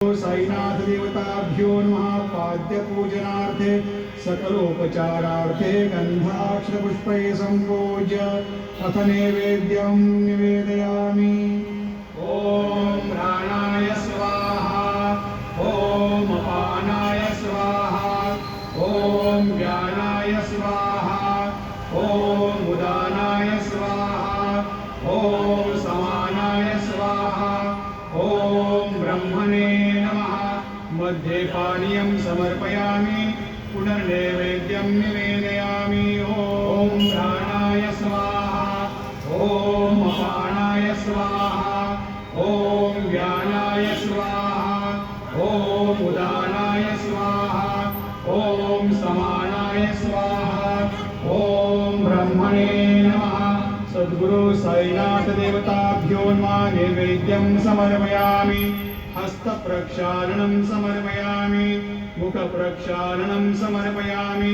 साईनाथ देवताभ्यो नमः। पाद्यपूजनार्थे सकलोपचारार्थे गन्धाक्षरपुष्पैः सम्पूज्य अथ नैवेद्यं निवेदयामि। ॐ प्राणाय स्वाहा, ॐ अपानाय स्वाहा, ॐ व्यानाय स्वाहा, ॐ उदानाय स्वाहा, ॐ समानाय स्वाहा, ॐ ब्रह्मणे मध्ये पानीयं समर्पयामि। पुनर्नैवेद्यं निवेदयामि। ॐ प्राणाय स्वाहा, ॐ अपानाय स्वाहा, ॐ व्यानाय स्वाहा, ॐ उदानाय स्वाहा, ॐ समानाय स्वाहा, ॐ ब्रह्मणे नमः। सद्गुरु साईनाथ देवताभ्यो नमः। नैवेद्यं समर्पयामि। हस्तप्रक्षालनं समर्पयामि, मुखप्रक्षालनं समर्पयामि।